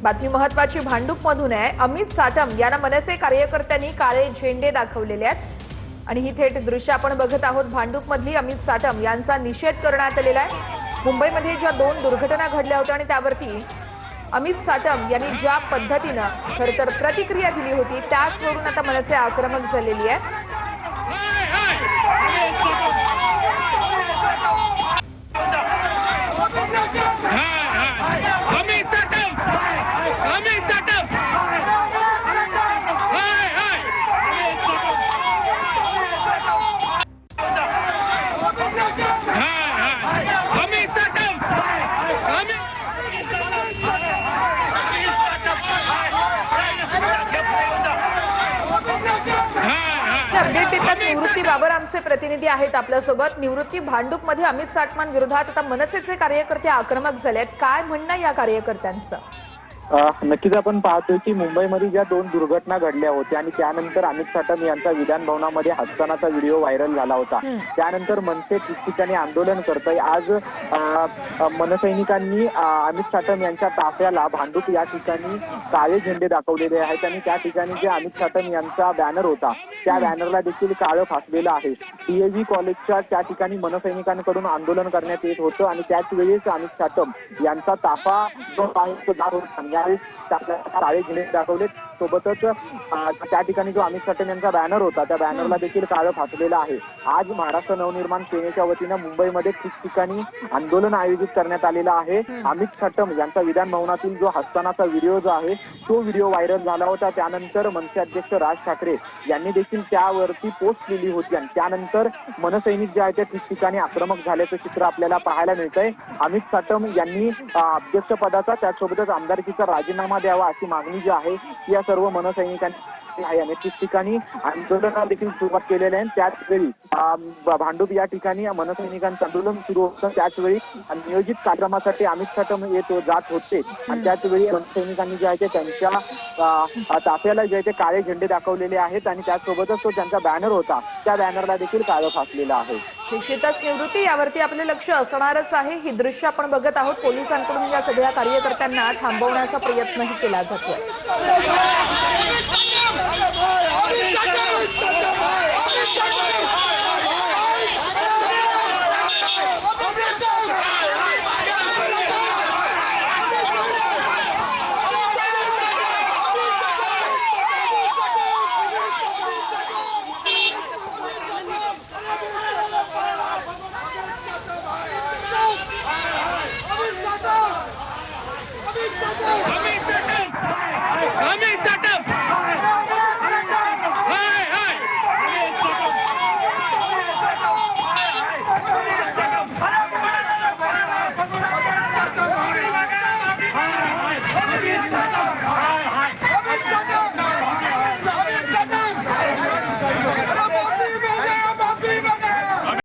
बातमी महत्वाची भांडूपमधून आहे। अमित साटम यांना मनसे कार्यकर्त्यांनी काळे झेंडे दाखवलेले आहेत आणि ही थेट दृश्य आपण बघत आहोत। भांडूपमधली अमित साटम यांचा निषेध करण्यात आलेला आहे। मुंबईमध्ये ज्या 2 दुर्घटना घडल्या होत्या आणि त्यावरती अमित साटम यांनी ज्या पद्धतीने खरतर प्रतिक्रिया दिली होती त्याचवरून आता मनसे आक्रमक झालेली आहे। अपडेट देतात निवृत्ती बाबर आमचे प्रतिनिधी आहेत आपल्यासोबत। निवृत्ती, भांडूपमध्ये अमित साटम विरोधात आता मनसेचे कार्यकर्ते आक्रमक झालेत, काय म्हणणं या कार्यकर्त्यांचं? नक्कीच आपण पाहतोय की मुंबईमध्ये ज्या 2 दुर्घटना घडल्या होत्या आणि त्यानंतर अमित साटम यांचा विधान भवनामध्ये हसतानाचा व्हिडिओ व्हायरल झाला होता। त्यानंतर मनसे ठिकठिकाणी आंदोलन करतंय। आज मनसैनिकांनी अमित साटम यांच्या ताफ्याला भांडूप या ठिकाणी काळे झेंडे दाखवलेले आहेत आणि त्या ठिकाणी जे अमित साटम यांचा बॅनर होता त्या बॅनरला देखील काळं फासलेलं आहे। DAV कॉलेजच्या त्या ठिकाणी मनसैनिकांकडून आंदोलन करण्यात येत होतं आणि त्याच वेळेस अमित साटम यांचा ताफा जो आहे काळे झेंडे दाखवले। सोबतच त्या ठिकाणी जो अमित साटम यांचा बॅनर होता त्या बॅनरला देखील काळं फासलेलं आहे। आज महाराष्ट्र नवनिर्माण सेनेच्या वतीनं मुंबईमध्ये ठिकठिकाणी आंदोलन आयोजित करण्यात आलेलं आहे। अमित साटम यांचा विधान भवनातील जो हसतानाचा व्हिडिओ जो आहे तो व्हिडिओ व्हायरल झाला होता। त्यानंतर मनसे अध्यक्ष राज ठाकरे यांनी देखील त्यावरती पोस्ट केली होती आणि त्यानंतर मनसैनिक जे आहे ते ठिकठिकाणी आक्रमक झाल्याचं चित्र आपल्याला पाहायला मिळतंय। अमित साटम यांनी अध्यक्षपदाचा त्यासोबतच आमदारकीचा राजीनामा द्यावा अशी मागणी जी आहे या सर्व मनसैनिकांनी आहे आणि ठिकठिकाणी आंदोलनाला देखील सुरुवात केलेली आहे। त्याचवेळी भांडूप या ठिकाणी मनसैनिकांचं आंदोलन सुरू होतं। त्याचवेळी नियोजित कार्यक्रमासाठी अमित साटम जात होते आणि त्याचवेळी मनसैनिकांनी जे आहे ते त्यांच्या ताफ्याला जे आहे ते काळे झेंडे दाखवलेले आहेत आणि त्याचसोबतच तो त्यांचा बॅनर होता त्या बॅनरला देखील काळं फासलेलं आहे। निश्चितच निवृत्ती, यावरती आपले लक्ष असणारच आहे। ही दृश्य आपण बघत आहोत। पोलिसांकडून या सगळ्या कार्यकर्त्यांना थांबवण्याचा प्रयत्नही केला जातोय। अमित साटम